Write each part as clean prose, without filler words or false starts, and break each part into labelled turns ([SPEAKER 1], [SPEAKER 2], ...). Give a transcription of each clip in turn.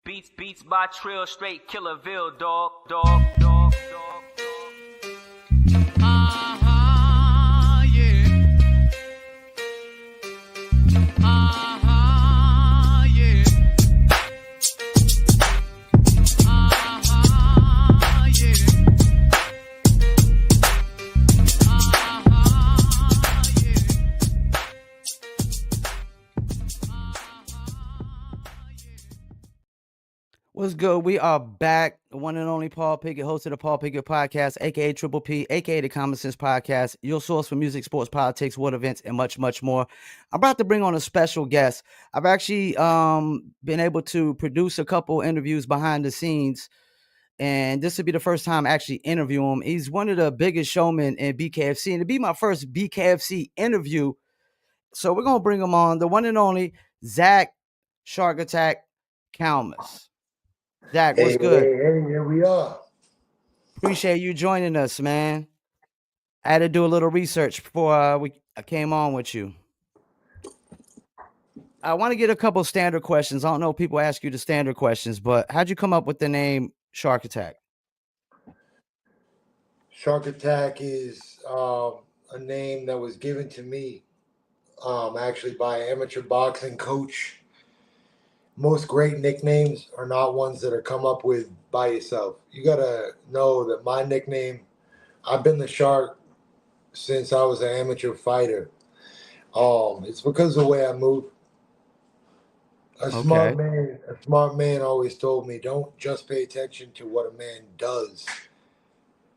[SPEAKER 1] Beats by Trill, straight Killerville, dog.
[SPEAKER 2] What's good? We are back. The one and only Paul Pickett, host of the Paul Pickett Podcast, aka Triple P, aka the Common Sense Podcast, your source for music, sports, politics, world events, and much, much more. I'm about to bring on a special guest. I've actually been able to produce a couple interviews behind the scenes, and this would be the first time I actually interview him. He's one of the biggest showmen in BKFC, and to be my first BKFC interview, so we're gonna bring him on, the one and only Zach Shark Attack Calmus. Zach, what's good?
[SPEAKER 3] Hey, here we are.
[SPEAKER 2] Appreciate you joining us, man. I had to do a little research before I came on with you. I want to get a couple standard questions. I don't know if people ask you the standard questions, but how'd you come up with the name Shark Attack?
[SPEAKER 3] Shark Attack is a name that was given to me actually by an amateur boxing coach. Most great nicknames are not ones that are come up with by yourself. You got to know that my nickname, I've been the Shark since I was an amateur fighter. It's because of the way I move. A smart man always told me, don't just pay attention to what a man does.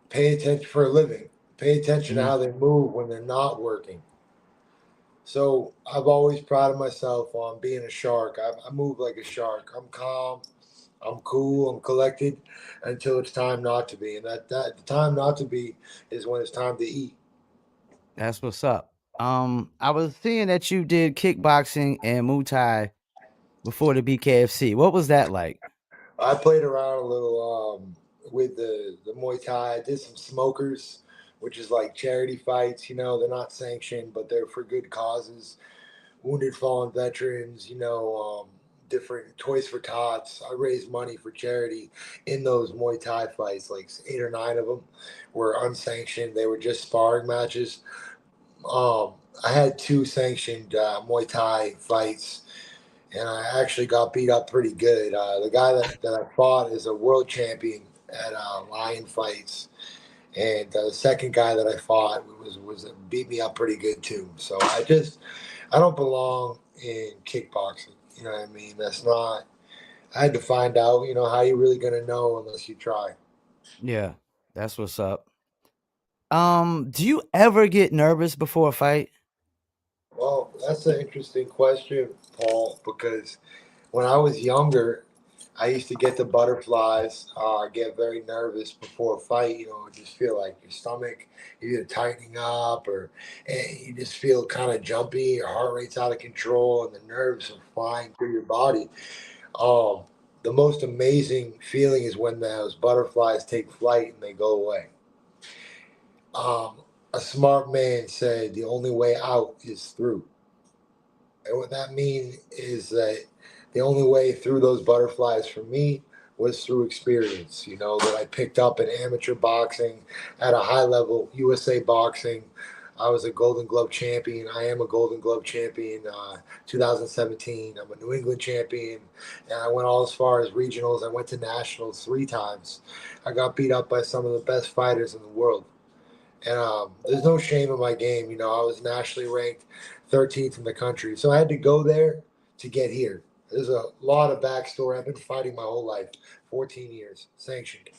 [SPEAKER 3] Pay attention for a living. Pay attention to how they move when they're not working. So I've always prided myself on being a shark. I move like a shark. I'm calm, I'm cool, I'm collected until it's time not to be. And that the time not to be is when it's time to eat.
[SPEAKER 2] That's what's up. I was seeing that you did kickboxing and Muay Thai before the BKFC. What was that like?
[SPEAKER 3] I played around a little with the Muay Thai. I did some smokers, which is like charity fights. You know, they're not sanctioned, but they're for good causes. Wounded fallen veterans, different Toys for Tots. I raised money for charity in those Muay Thai fights. Like 8 or 9 of them were unsanctioned. They were just sparring matches. I had 2 sanctioned Muay Thai fights, and I actually got beat up pretty good. The guy that I fought is a world champion at Lion Fights. And the second guy that I fought was beat me up pretty good too. So I don't belong in kickboxing. You know what I mean? That's not. I had to find out. You know, how you really gonna know unless you try.
[SPEAKER 2] Yeah, that's what's up. Do you ever get nervous before a fight?
[SPEAKER 3] Well, that's an interesting question, Paul, because when I was younger, I used to get the butterflies. Get very nervous before a fight. You know, just feel like your stomach either tightening up and you just feel kind of jumpy. Your heart rate's out of control, and the nerves are flying through your body. The most amazing feeling is when those butterflies take flight and they go away. A smart man said the only way out is through. And what that means is that the only way through those butterflies for me was through experience, that I picked up in amateur boxing at a high level, USA boxing. I was a Golden Glove champion. I am a Golden Glove champion, 2017. I'm a New England champion, and I went all as far as regionals. I went to nationals 3 times. I got beat up by some of the best fighters in the world. And there's no shame in my game. I was nationally ranked 13th in the country. So I had to go there to get here. There's a lot of backstory. I've been fighting my whole life, 14 years, sanctioned.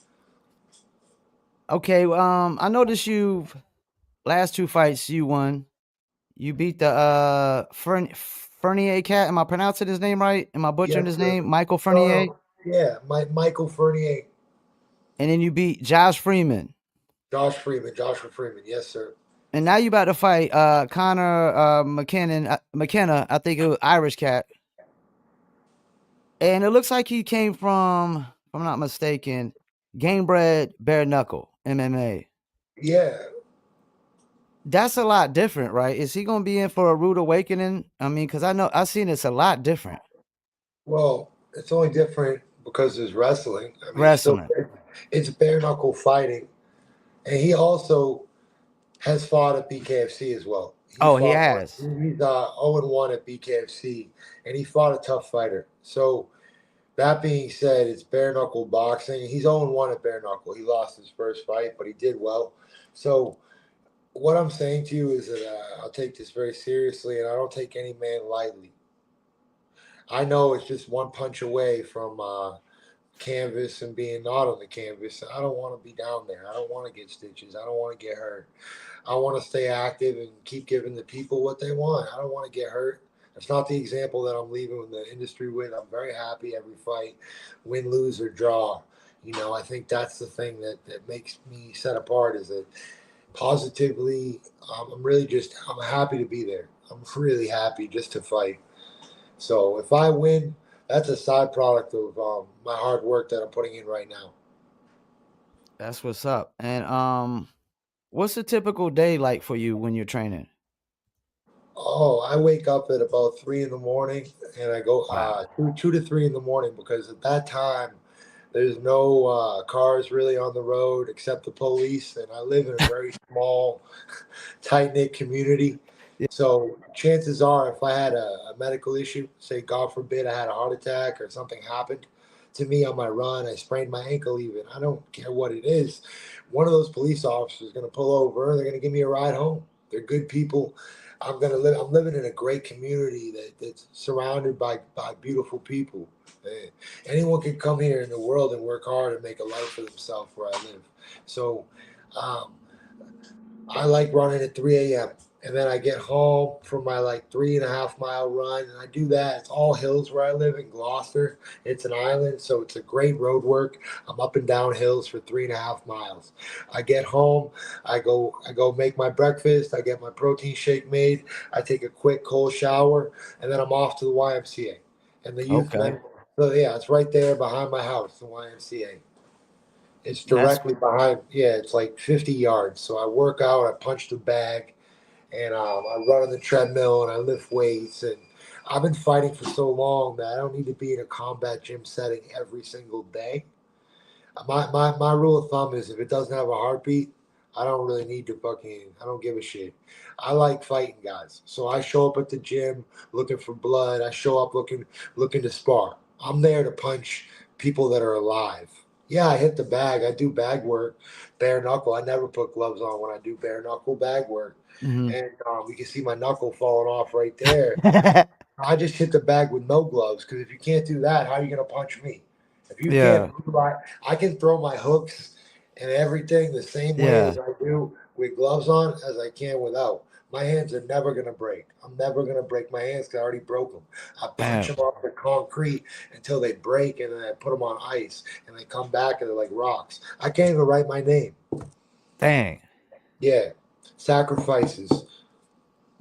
[SPEAKER 2] Okay, I noticed last 2 fights you won. You beat the Fernier cat. Am I pronouncing his name right? Am I butchering his name? Michael Fernier?
[SPEAKER 3] Yeah, Michael Fernier.
[SPEAKER 2] And then you beat Joshua Freeman,
[SPEAKER 3] yes, sir.
[SPEAKER 2] And now you about to fight Connor McKenna, I think it was Irish cat. And it looks like he came from, if I'm not mistaken, Game Bred Bare Knuckle MMA.
[SPEAKER 3] Yeah.
[SPEAKER 2] That's a lot different, right? Is he going to be in for a rude awakening? I mean, because I've seen it's a lot different.
[SPEAKER 3] Well, it's only different because it's wrestling. I mean,
[SPEAKER 2] Wrestling.
[SPEAKER 3] it's bare knuckle fighting, and he also has fought at BKFC as well. He
[SPEAKER 2] Oh, he
[SPEAKER 3] fought
[SPEAKER 2] has.
[SPEAKER 3] He's 0-1 at BKFC, and he fought a tough fighter. So that being said, it's bare knuckle boxing. He's 0-1 at bare knuckle. He lost his first fight, but he did well. So what I'm saying to you is that I'll take this very seriously, and I don't take any man lightly. I know it's just one punch away from canvas and being not on the canvas. I don't want to be down there. I don't want to get stitches. I don't want to get hurt. I want to stay active and keep giving the people what they want. I don't want to get hurt. That's not the example that I'm leaving the industry with. I'm very happy every fight, win, lose, or draw. I think that's the thing that makes me set apart is that positively, I'm happy to be there. I'm really happy just to fight. So if I win, that's a side product of my hard work that I'm putting in right now.
[SPEAKER 2] That's what's up. And what's a typical day like for you when you're training?
[SPEAKER 3] Oh, I wake up at about 3 in the morning, and I go
[SPEAKER 2] Wow.
[SPEAKER 3] 2 to 3 in the morning because at that time there's no cars really on the road except the police, and I live in a very small, tight knit community.
[SPEAKER 2] Yeah.
[SPEAKER 3] So chances are, if I had a medical issue, say God forbid I had a heart attack or something happened to me on my run, I sprained my ankle even. I don't care what it is. One of those police officers is going to pull over. They're going to give me a ride home. They're good people. I'm living in a great community that's surrounded by beautiful people. Anyone can come here in the world and work hard and make a life for themselves where I live. So um, I like running at 3 a.m. And then I get home from my 3.5 mile run, and I do that. It's all hills where I live in Gloucester. It's an island, so it's a great road work. I'm up and down hills for 3.5 miles. I get home, I go make my breakfast. I get my protein shake made. I take a quick cold shower, and then I'm off to the YMCA and the youth
[SPEAKER 2] Okay.
[SPEAKER 3] men. So yeah, it's right there behind my house, the YMCA. It's
[SPEAKER 2] That's
[SPEAKER 3] directly behind. Yeah, it's like 50 yards. So I work out. I punch the bag, and I run on the treadmill and I lift weights. And I've been fighting for so long that I don't need to be in a combat gym setting every single day. My rule of thumb is if it doesn't have a heartbeat, I don't really need to I don't give a shit. I like fighting guys. So I show up at the gym looking for blood. I show up looking to spar. I'm there to punch people that are alive. Yeah, I hit the bag. I do bag work, bare knuckle. I never put gloves on when I do bare knuckle bag work.
[SPEAKER 2] mhm.
[SPEAKER 3] And you can see my knuckle falling off right there. I just hit the bag with no gloves because if you can't do that, how are you going to punch me? If you can't,
[SPEAKER 2] Yeah.
[SPEAKER 3] I can throw my hooks and everything the same way
[SPEAKER 2] Yeah.
[SPEAKER 3] as I do with gloves on as I can without. My hands are never going to break. I'm never going to break my hands because I already broke them. I punch
[SPEAKER 2] Damn.
[SPEAKER 3] them off the concrete until they break, and then I put them on ice, and they come back and they're like rocks. I can't even write my name.
[SPEAKER 2] Dang.
[SPEAKER 3] Yeah, sacrifices.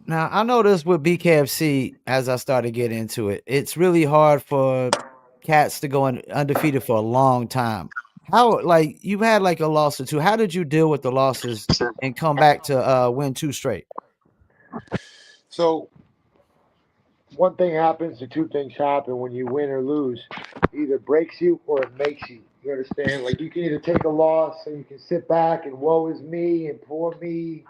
[SPEAKER 2] Now I noticed with BKFC as I started getting into it, it's really hard for cats to go undefeated for a long time. How you've had a loss or two. How did you deal with the losses and come back to win 2 straight?
[SPEAKER 3] So one thing happens or two things happen when you win or lose. It either breaks you or it makes you. You understand? Like you can either take a loss and you can sit back and woe is me and poor me,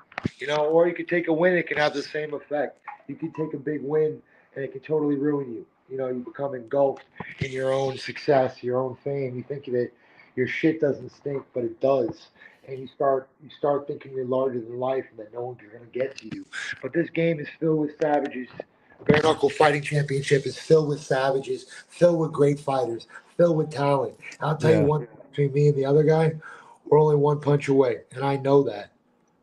[SPEAKER 3] or you can take a win. It can have the same effect. You can take a big win and it can totally ruin you. You become engulfed in your own success, your own fame. You think that your shit doesn't stink, but it does. And you start thinking you're larger than life and that no one's gonna get to you. But this game is filled with savages. Bare Knuckle Fighting Championship is filled with savages, filled with great fighters, filled with talent. I'll tell you
[SPEAKER 2] Yeah.
[SPEAKER 3] one thing between me and the other guy, we're only one punch away, and I know that.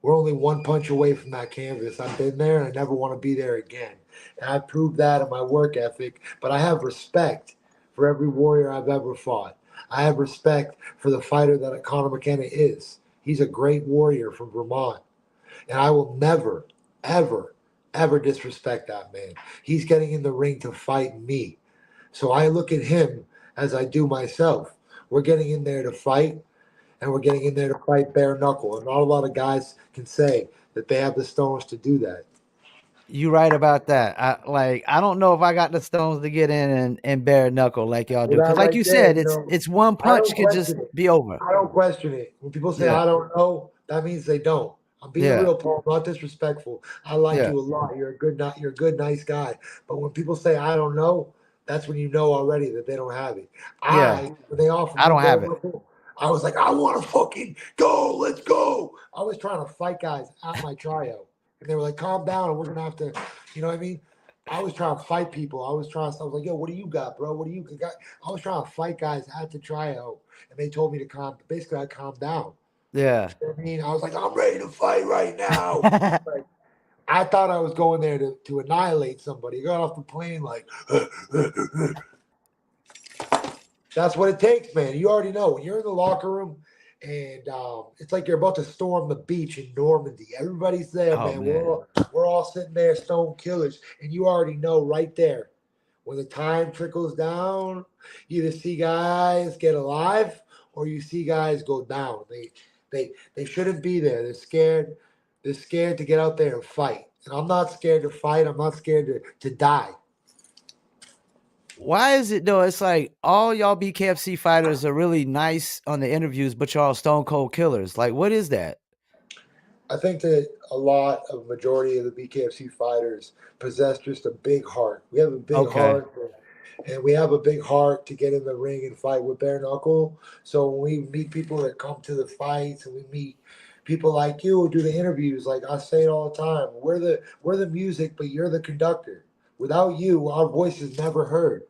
[SPEAKER 3] We're only one punch away from that canvas. I've been there, and I never want to be there again. And I proved that in my work ethic, but I have respect for every warrior I've ever fought. I have respect for the fighter that Conor McKenna is. He's a great warrior from Vermont. And I will never, ever, ever disrespect that man. He's getting in the ring to fight me. So I look at him as I do myself. We're getting in there to fight, and we're getting in there to fight bare knuckle. And not a lot of guys can say that they have the stones to do that.
[SPEAKER 2] You right about that. I don't know if I got the stones to get in and bare knuckle like y'all do.
[SPEAKER 3] Well,
[SPEAKER 2] Because
[SPEAKER 3] that
[SPEAKER 2] like
[SPEAKER 3] right
[SPEAKER 2] you
[SPEAKER 3] there,
[SPEAKER 2] said, it's one
[SPEAKER 3] I
[SPEAKER 2] punch
[SPEAKER 3] don't
[SPEAKER 2] could just
[SPEAKER 3] question it.
[SPEAKER 2] be over.
[SPEAKER 3] I don't question it. When people say
[SPEAKER 2] Yeah.
[SPEAKER 3] I don't know, that means they don't. I'm being
[SPEAKER 2] Yeah.
[SPEAKER 3] real, Paul. I'm not disrespectful. I like
[SPEAKER 2] Yeah.
[SPEAKER 3] you a lot. You're a good, nice guy. But when people say I don't know, that's when you know already that they don't have it.
[SPEAKER 2] Yeah.
[SPEAKER 3] When they offered
[SPEAKER 2] I
[SPEAKER 3] me
[SPEAKER 2] don't have
[SPEAKER 3] bare
[SPEAKER 2] it.
[SPEAKER 3] knuckle, I was like, I want to fucking go. Let's go. I was trying to fight guys at my tryout, and they were like, calm down, and we're gonna have to, you know what I mean? I was trying to fight people. I was like, yo, what do you got, bro? What do you got? I was trying to fight guys at the tryout, and they told me to calm. Basically, I calmed down.
[SPEAKER 2] Yeah.
[SPEAKER 3] You know what I mean, I was like, I'm ready to fight right now. Like, I thought I was going there to annihilate somebody. I got off the plane like, that's what it takes, man. You already know when you're in the locker room, and it's like you're about to storm the beach in Normandy. Everybody's there,
[SPEAKER 2] Oh
[SPEAKER 3] man.
[SPEAKER 2] man.
[SPEAKER 3] We're all sitting there, stone killers, and you already know right there when the time trickles down. You either see guys get alive or you see guys go down. They shouldn't be there. They're scared. They're scared to get out there and fight. And I'm not scared to fight. I'm not scared to die.
[SPEAKER 2] Why is it though? It's like all y'all BKFC fighters are really nice on the interviews, but y'all stone cold killers. Like, what is that?
[SPEAKER 3] I think that a lot of majority of the BKFC fighters possess just a big heart. We have a big
[SPEAKER 2] Okay.
[SPEAKER 3] heart, and we have a big heart to get in the ring and fight with bare knuckle. So when we meet people that come to the fights, and we meet people like you who do the interviews, like I say it all the time, we're the music, but you're the conductor. Without you, our voice is never heard.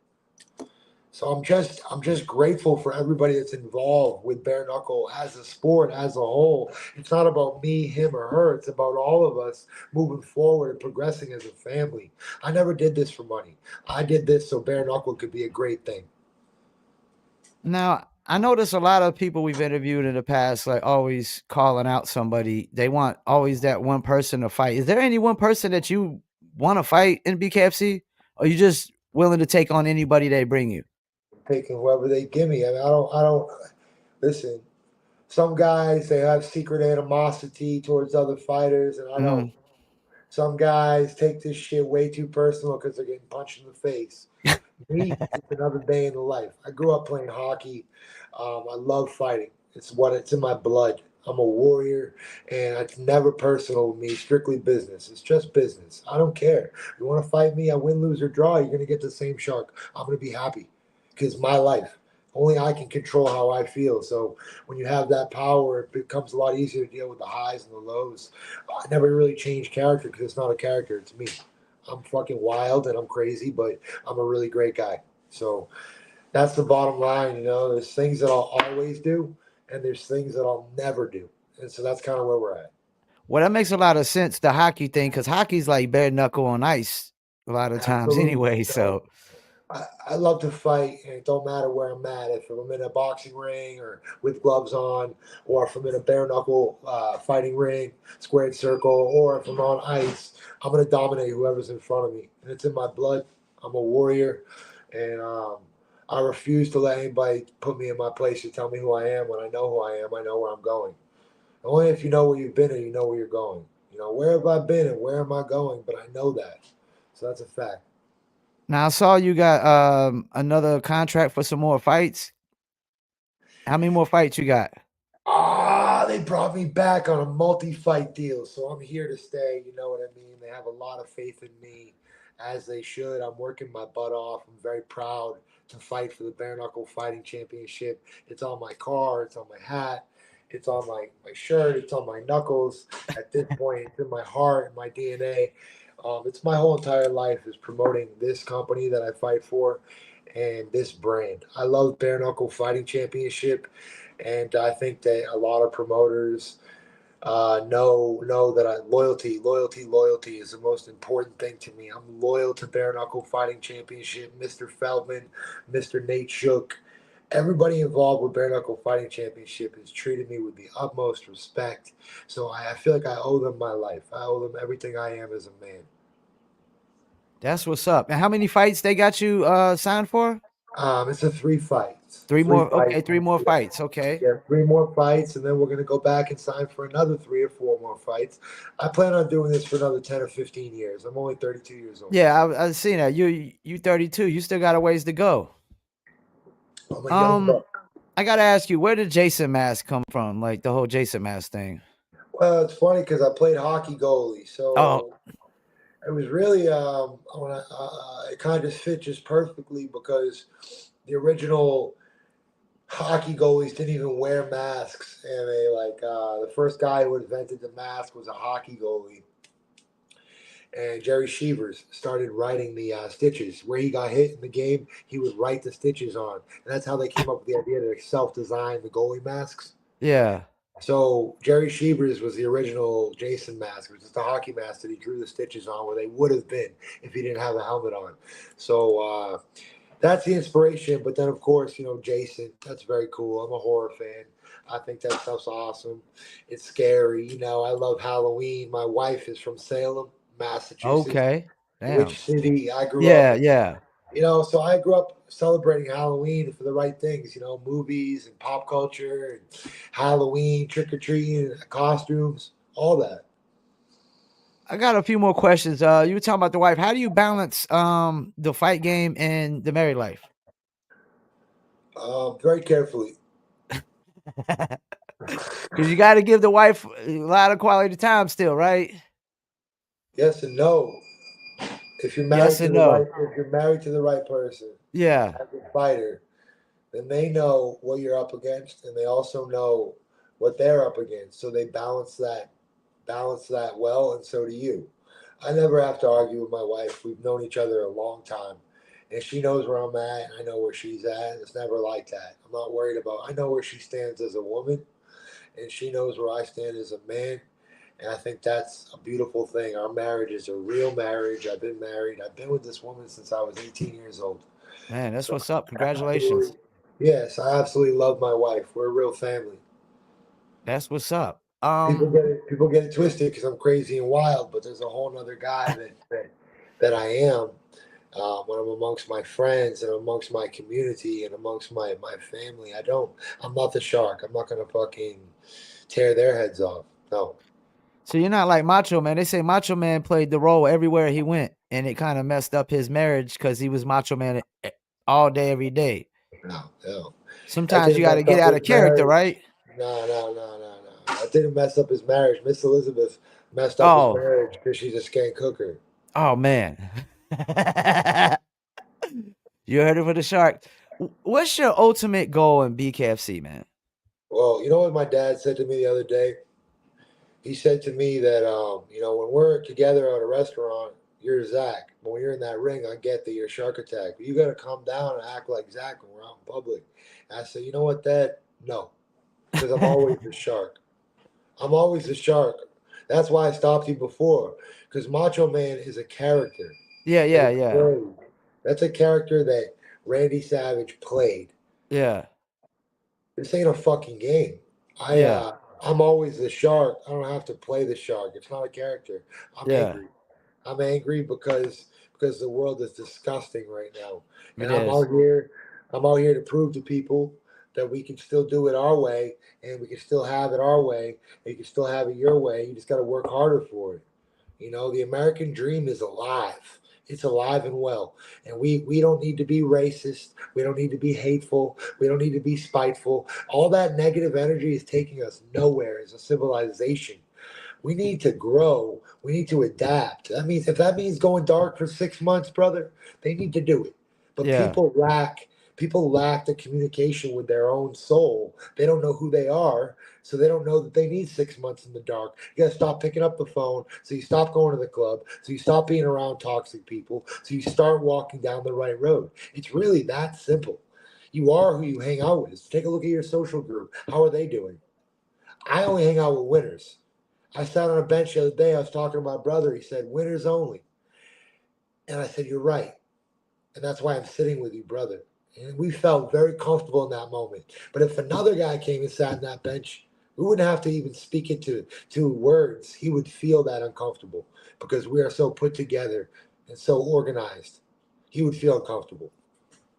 [SPEAKER 3] So I'm just grateful for everybody that's involved with bare knuckle as a sport as a whole. It's not about me, him, or her. It's about all of us moving forward and progressing as a family. I never did this for money. I did this so bare knuckle could be a great thing.
[SPEAKER 2] Now, I notice a lot of people we've interviewed in the past, like always calling out somebody. They want always that one person to fight. Is there any one person that you want to fight in BKFC? Or you just willing to take on anybody they bring you?
[SPEAKER 3] I'm taking whoever they give me. I mean, I don't listen. Some guys they have secret animosity towards other fighters, and I don't.
[SPEAKER 2] Mm.
[SPEAKER 3] Some guys take this shit way too personal because they're getting punched in the face. Me, it's another day in the life. I grew up playing hockey. I love fighting. It's in my blood. I'm a warrior, and it's never personal with me. Strictly business. It's just business. I don't care. You want to fight me? I win, lose, or draw. You're gonna get the same shark. I'm gonna be happy because my life. Only I can control how I feel. So when you have that power, it becomes a lot easier to deal with the highs and the lows. I never really changed character because it's not a character. It's me. I'm fucking wild and I'm crazy, but I'm a really great guy. So that's the bottom line. There's things that I'll always do, and there's things that I'll never do. And so that's kind of where we're at.
[SPEAKER 2] Well, that makes a lot of sense, the hockey thing, because hockey's like bare knuckle on ice a lot of times
[SPEAKER 3] Absolutely.
[SPEAKER 2] anyway. So
[SPEAKER 3] I love to fight, and it don't matter where I'm at. If I'm in a boxing ring or with gloves on, or if I'm in a bare knuckle fighting ring, squared circle, or if I'm on ice, I'm gonna dominate whoever's in front of me, and it's in my blood. I'm a warrior, and I refuse to let anybody put me in my place or tell me who I am. When I know who I am, I know where I'm going. Only if you know where you've been and you know where you're going. Where have I been and where am I going? But I know that, so that's a fact.
[SPEAKER 2] now I saw you got another contract for some more fights. How many more fights you got?
[SPEAKER 3] They brought me back on a multi-fight deal, so I'm here to stay. You know what I mean? They have a lot of faith in me, as they should. I'm working my butt off. I'm very proud to fight for the Bare Knuckle Fighting Championship. It's on my car. It's on my hat. It's on my shirt. It's on my knuckles. At this point, it's in my heart and my DNA. It's my whole entire life is promoting this company that I fight for and this brand. I love Bare Knuckle Fighting Championship, and I think that a lot of promoters know that loyalty is the most important thing to me. I'm loyal to Bare Knuckle Fighting Championship, Mr. Feldman, Mr. Nate Shook. Everybody involved with Bare Knuckle Fighting Championship has treated me with the utmost respect. So I feel like I owe them my life. I owe them everything I am as a man.
[SPEAKER 2] That's what's up. And how many fights they got you signed for?
[SPEAKER 3] It's a 3 fight.
[SPEAKER 2] Three more. Okay,
[SPEAKER 3] fights.
[SPEAKER 2] 3 more fights. Okay.
[SPEAKER 3] Yeah, 3 more fights, and then we're going to go back and sign for another 3 or 4 more fights. I plan on doing this for another 10 or 15 years. I'm only 32 years old.
[SPEAKER 2] Yeah, I seen that. You 32. You still got a ways to go.
[SPEAKER 3] I'm a young buck.
[SPEAKER 2] I gotta ask you, where did Jason Mask come from? Like the whole Jason Mask thing.
[SPEAKER 3] Well, it's funny because I played hockey goalie,
[SPEAKER 2] Oh,
[SPEAKER 3] so it was really it kind of just fit just perfectly because the original hockey goalies didn't even wear masks, and the first guy who invented the mask was a hockey goalie, and Jerry Shevers started writing the stitches where he got hit in the game. He would write the stitches on, and that's how they came up with the idea to self-design the goalie masks.
[SPEAKER 2] yeah.
[SPEAKER 3] So Jerry Shevers was the original Jason mask. It was just a hockey mask that he drew the stitches on where they would have been if he didn't have a helmet on. So that's the inspiration. But then, of course, Jason, that's very cool. I'm a horror fan. I think that stuff's awesome. It's scary. I love Halloween. My wife is from Salem, Massachusetts,
[SPEAKER 2] Okay. Damn.
[SPEAKER 3] which city I grew
[SPEAKER 2] Yeah,
[SPEAKER 3] up in.
[SPEAKER 2] yeah.
[SPEAKER 3] So I grew up celebrating Halloween for the right things, movies and pop culture and Halloween, trick or treating, costumes, all that.
[SPEAKER 2] I got a few more questions. You were talking about the wife. How do you balance the fight game and the married life?
[SPEAKER 3] Very carefully.
[SPEAKER 2] Because you got to give the wife a lot of quality time still, right?
[SPEAKER 3] Yes and no. If you're married
[SPEAKER 2] Yes
[SPEAKER 3] to
[SPEAKER 2] and
[SPEAKER 3] the
[SPEAKER 2] no.
[SPEAKER 3] if you're married to the right person,
[SPEAKER 2] Yeah,
[SPEAKER 3] as a fighter, then they know what you're up against, and they also know what they're up against. So they balance that well, and so do you. I never have to argue with my wife. We've known each other a long time, and she knows where I'm at, and I know where she's at. It's never like that. I'm not worried about. I know where she stands as a woman, and she knows where I stand as a man. And I think that's a beautiful thing. Our marriage is a real marriage. I've been married. I've been with this woman since I was 18 years old.
[SPEAKER 2] man, that's
[SPEAKER 3] So
[SPEAKER 2] what's up. Congratulations.
[SPEAKER 3] absolutely, yes, I absolutely love my wife. We're a real family.
[SPEAKER 2] That's what's up.
[SPEAKER 3] People get it twisted because I'm crazy and wild, but there's a whole other guy that I am when I'm amongst my friends and amongst my community and amongst my family. I'm not the shark. I'm not gonna fucking tear their heads off. No.
[SPEAKER 2] So you're not like Macho Man. They say Macho Man played the role everywhere he went, and it kind of messed up his marriage because he was Macho Man all day, every day.
[SPEAKER 3] No. That
[SPEAKER 2] Sometimes you
[SPEAKER 3] didn't
[SPEAKER 2] got to
[SPEAKER 3] mess
[SPEAKER 2] get
[SPEAKER 3] up
[SPEAKER 2] out
[SPEAKER 3] his
[SPEAKER 2] of character,
[SPEAKER 3] marriage.
[SPEAKER 2] right?
[SPEAKER 3] No. That didn't mess up his marriage. Miss Elizabeth messed up his
[SPEAKER 2] Oh,
[SPEAKER 3] marriage because she's a skank hooker.
[SPEAKER 2] oh man. You heard it for the shark. What's your ultimate goal in BKFC, man?
[SPEAKER 3] Well, you know what my dad said to me the other day? He said to me that, when we're together at a restaurant, you're Zach. But when you're in that ring, I get that you're Shark Attack. But you got to calm down and act like Zach when we're out in public. And I said, you know what, Dad? No, because I'm always the Shark. I'm always the Shark. That's why I stopped you before, because Macho Man is a character
[SPEAKER 2] Yeah,
[SPEAKER 3] that
[SPEAKER 2] yeah,
[SPEAKER 3] he
[SPEAKER 2] yeah,
[SPEAKER 3] played. That's a character that Randy Savage played.
[SPEAKER 2] yeah,
[SPEAKER 3] This ain't a fucking game.
[SPEAKER 2] yeah,
[SPEAKER 3] I'm always the shark. I don't have to play the shark. It's not a character. I'm
[SPEAKER 2] yeah.
[SPEAKER 3] angry. I'm angry because the world is disgusting right now.
[SPEAKER 2] It
[SPEAKER 3] And
[SPEAKER 2] is.
[SPEAKER 3] I'm out here to prove to people that we can still do it our way and we can still have it our way and you can still have it your way. You just gotta work harder for it. The American dream is alive. It's alive and well. And we don't need to be racist. We don't need to be hateful. We don't need to be spiteful. All that negative energy is taking us nowhere as a civilization. We need to grow. We need to adapt. If that means going dark for 6 months, brother, they need to do it. But
[SPEAKER 2] Yeah,
[SPEAKER 3] people lack the communication with their own soul. They don't know who they are, so they don't know that they need 6 months in the dark. You gotta stop picking up the phone, so you stop going to the club, so you stop being around toxic people, so you start walking down the right road. It's really that simple. You are who you hang out with. Take a look at your social group. How are they doing? I only hang out with winners. I sat on a bench the other day. I was talking to my brother. He said, winners only. And I said, you're right. And that's why I'm sitting with you, brother. And we felt very comfortable in that moment. But if another guy came and sat on that bench, we wouldn't have to even speak it to words. He would feel that uncomfortable because we are so put together and so organized. He would feel uncomfortable.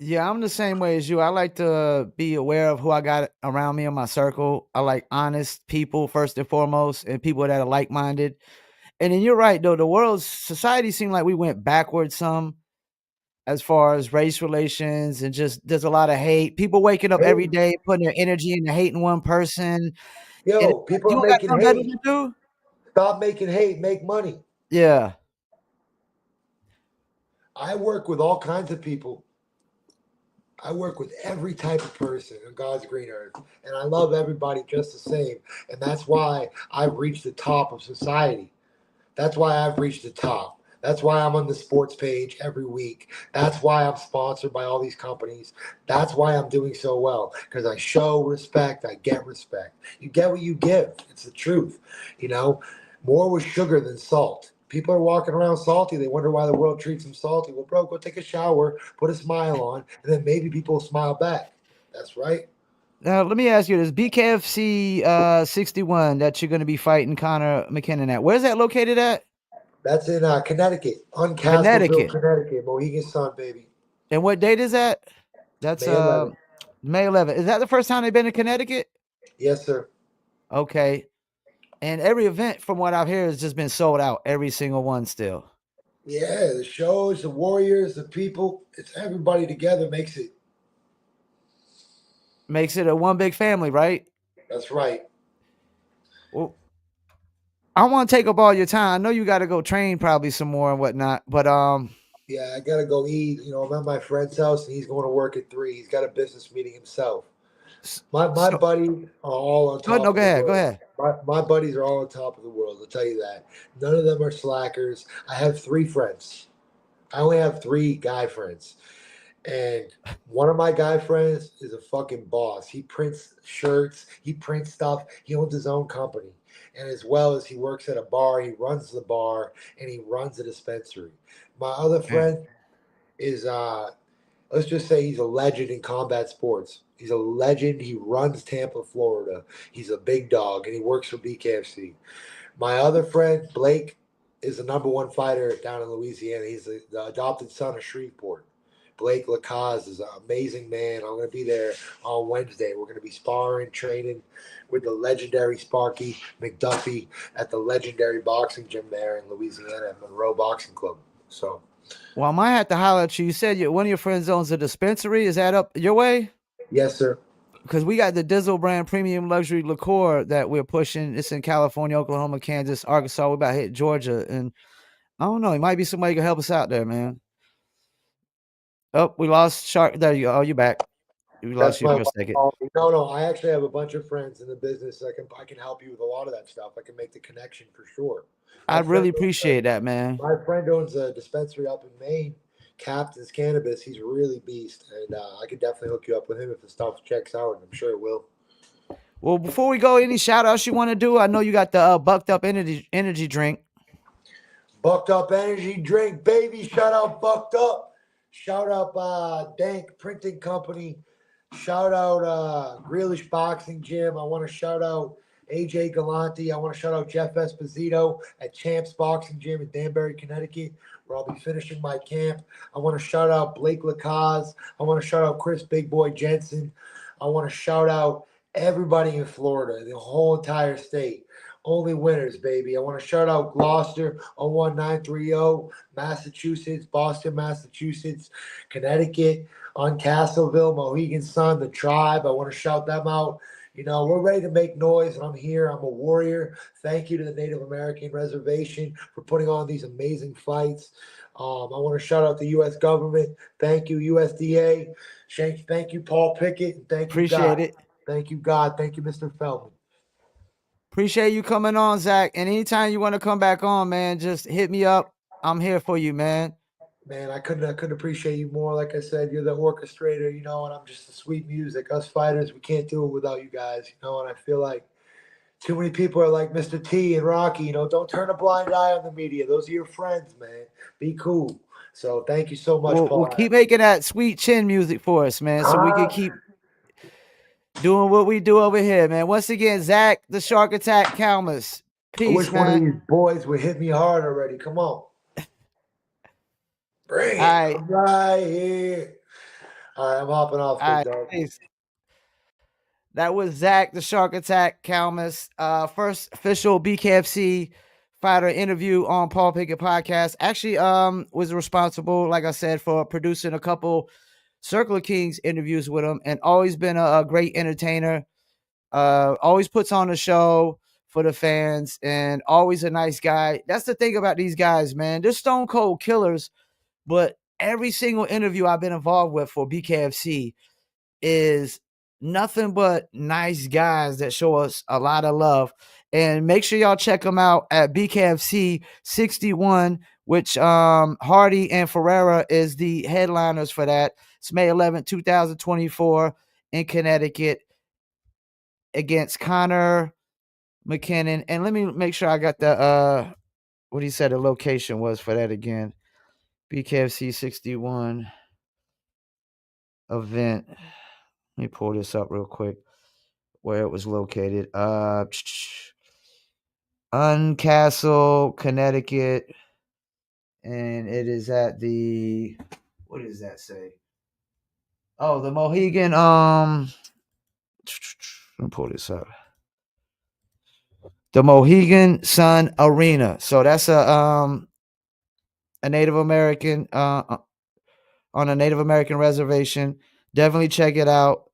[SPEAKER 2] Yeah, I'm the same way as you. I like to be aware of who I got around me in my circle. I like honest people first and foremost, and people that are like-minded. And then you're right, though. The world's society seemed like we went backwards some as far as race relations, and just there's a lot of hate. People waking up every
[SPEAKER 3] Hate.
[SPEAKER 2] day, putting their energy into hating one person, and it's
[SPEAKER 3] Yo,
[SPEAKER 2] like,
[SPEAKER 3] people
[SPEAKER 2] you
[SPEAKER 3] are
[SPEAKER 2] don't got
[SPEAKER 3] making
[SPEAKER 2] nothing better
[SPEAKER 3] hate.
[SPEAKER 2] to do.
[SPEAKER 3] Stop making hate. Make money.
[SPEAKER 2] Yeah,
[SPEAKER 3] I work with all kinds of people. I work with every type of person on God's green earth, and I love everybody just the same. And that's why I've reached the top of society. That's why I've reached the top. That's why I'm on the sports page every week. That's why I'm sponsored by all these companies. That's why I'm doing so well, because I show respect. I get respect. You get what you give. It's the truth. You know, more with sugar than salt. People are walking around salty. They wonder why the world treats them salty. Well, bro, go take a shower, put a smile on, and then maybe people will smile back. That's right.
[SPEAKER 2] now let me ask you this: BKFC 61 that you're going to be fighting Connor McKinnon at. Where's that located at?
[SPEAKER 3] That's in Connecticut, Uncastleville,
[SPEAKER 2] Connecticut.
[SPEAKER 3] Connecticut. Mohegan Sun, baby.
[SPEAKER 2] And what date is that? That's
[SPEAKER 3] May 11th.
[SPEAKER 2] May 11th. Is that the first time they've been to Connecticut?
[SPEAKER 3] Yes, sir.
[SPEAKER 2] Okay. And every event, from what I've heard, has just been sold out. Every single one still.
[SPEAKER 3] Yeah, the shows, the warriors, the people, it's everybody together makes it.
[SPEAKER 2] Makes it a one big family, right?
[SPEAKER 3] That's right.
[SPEAKER 2] Well, I want to take up all your time. I know you got to go train probably some more and whatnot, but
[SPEAKER 3] Yeah, I gotta go eat. You know, I'm at my friend's house and he's going to work at 3. He's got a business meeting himself. My
[SPEAKER 2] so
[SPEAKER 3] buddies are all on
[SPEAKER 2] go ahead. No,
[SPEAKER 3] top
[SPEAKER 2] go
[SPEAKER 3] of the
[SPEAKER 2] ahead. Go
[SPEAKER 3] world.
[SPEAKER 2] ahead.
[SPEAKER 3] My buddies are all on top of the world, I'll tell you that. None of them are slackers. I have 3 friends. I only have 3 guy friends. And one of my guy friends is a fucking boss. He prints shirts, he prints stuff, he owns his own company. And as well as he works at a bar, he runs the bar and he runs a dispensary. My other
[SPEAKER 2] Man.
[SPEAKER 3] friend is let's just say he's a legend in combat sports. He's a legend. He runs Tampa, Florida. He's a big dog and he works for BKFC. My other friend, Blake, is the number 1 fighter down in Louisiana. He's the adopted son of Shreveport. Blake Lacaze is an amazing man. I'm going to be there on Wednesday. We're going to be sparring, training with the legendary Sparky McDuffie at the legendary boxing gym there in Louisiana at Monroe Boxing Club. So,
[SPEAKER 2] Well, I might have to holler at you. You said one of your friends owns a dispensary. Is that up your way?
[SPEAKER 3] yes, sir.
[SPEAKER 2] Because we got the Dizzle brand premium luxury liqueur that we're pushing. It's in California, Oklahoma, Kansas, Arkansas. We're about to hit Georgia. And I don't know. It might be somebody who can help us out there, man. Oh, we lost Shark. There you go. Oh, you're back. We lost
[SPEAKER 3] That's
[SPEAKER 2] you
[SPEAKER 3] my
[SPEAKER 2] for a second.
[SPEAKER 3] no, no. I actually have a bunch of friends in the business. I can help you with a lot of that stuff. I can make the connection for sure. My
[SPEAKER 2] I'd really
[SPEAKER 3] friend
[SPEAKER 2] appreciate that, man.
[SPEAKER 3] my friend owns a dispensary up in Maine, Captain's Cannabis. He's really beast, and I could definitely hook you up with him if the stuff checks out, and I'm sure it will.
[SPEAKER 2] Well, before we go, any shout outs you want to do? I know you got the bucked up energy drink.
[SPEAKER 3] Bucked Up Energy Drink, baby. Shout out Bucked Up. Shout out Dank Printing Company. Shout out Grealish Boxing Gym. I want to shout out AJ Galante. I want to shout out Jeff Esposito at Champs Boxing Gym in Danbury, Connecticut, where I'll be finishing my camp. I want to shout out Blake Lacaze. I want to shout out Chris Big Boy Jensen. I want to shout out everybody in Florida, the whole entire state. Only winners, baby. I want to shout out Gloucester 01930, Massachusetts, Boston, Massachusetts, Connecticut, on Castleville, Mohegan Sun, the tribe. I want to shout them out. You know, we're ready to make noise, and I'm here. I'm a warrior. Thank you to the Native American Reservation for putting on these amazing fights. I want to shout out the U.S. government. Thank you, USDA. Thank you, Paul Pickett. And thank you,
[SPEAKER 2] Appreciate
[SPEAKER 3] God.
[SPEAKER 2] it.
[SPEAKER 3] Thank you, God. Thank you, Mr. Feldman.
[SPEAKER 2] Appreciate you coming on, Zach. And anytime you want to come back on, man, just hit me up. I'm here for you, man.
[SPEAKER 3] Man, I couldn't appreciate you more. Like I said, you're the orchestrator, you know, and I'm just the sweet music. Us fighters, we can't do it without you guys, you know, and I feel like too many people are like Mr. T and Rocky, you know, don't turn a blind eye on the media. Those are your friends, man. Be cool. So thank you so much,
[SPEAKER 2] We'll
[SPEAKER 3] Paul.
[SPEAKER 2] keep making that sweet chin music for us, man, so we can keep doing what we do over here, man. Once again, Zach, the Shark Attack Calmus.
[SPEAKER 3] I
[SPEAKER 2] Peace,
[SPEAKER 3] wish one of
[SPEAKER 2] man.
[SPEAKER 3] these boys would hit me hard already. Come on. Bring
[SPEAKER 2] All
[SPEAKER 3] it.
[SPEAKER 2] right.
[SPEAKER 3] I'm right here. All right, I'm hopping off,
[SPEAKER 2] All
[SPEAKER 3] big
[SPEAKER 2] right,
[SPEAKER 3] dog.
[SPEAKER 2] peace. That was Zach, the Shark Attack, Calmus. First official BKFC fighter interview on Paul Pickett podcast. Actually, was responsible, like I said, for producing a couple Circle of Kings interviews with him, and always been a great entertainer. Always puts on a show for the fans, and always a nice guy. That's the thing about these guys, man. They're stone cold killers, but every single interview I've been involved with for BKFC is nothing but nice guys that show us a lot of love. And make sure y'all check them out at BKFC 61, which Hardy and Ferreira is the headliners for that. It's May 11th, 2024 in Connecticut against Connor McKinnon. And let me make sure I got the what he said the location was for that again. BKFC 61 event. Let me pull this up real quick where it was located. Uncastle, Connecticut. And it is at the, what does that say? Oh, the Mohegan, let me pull this up. The Mohegan Sun Arena. So that's a Native American, on a Native American reservation. Definitely check it out.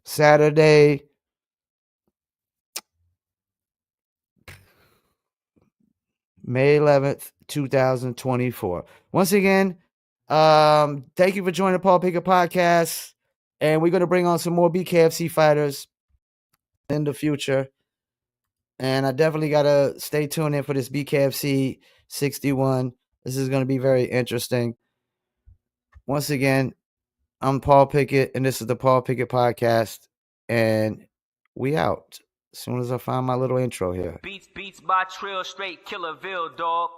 [SPEAKER 2] Saturday, May 11th, 2024. Once again, thank you for joining the Paul Pickett podcast. And we're going to bring on some more BKFC fighters in the future. And I definitely got to stay tuned in for this BKFC 61. This is going to be very interesting. Once again, I'm Paul Pickett, and this is the Paul Pickett podcast. And we out as soon as I find my little intro here.
[SPEAKER 1] Beats by Trill, straight Killerville, dog.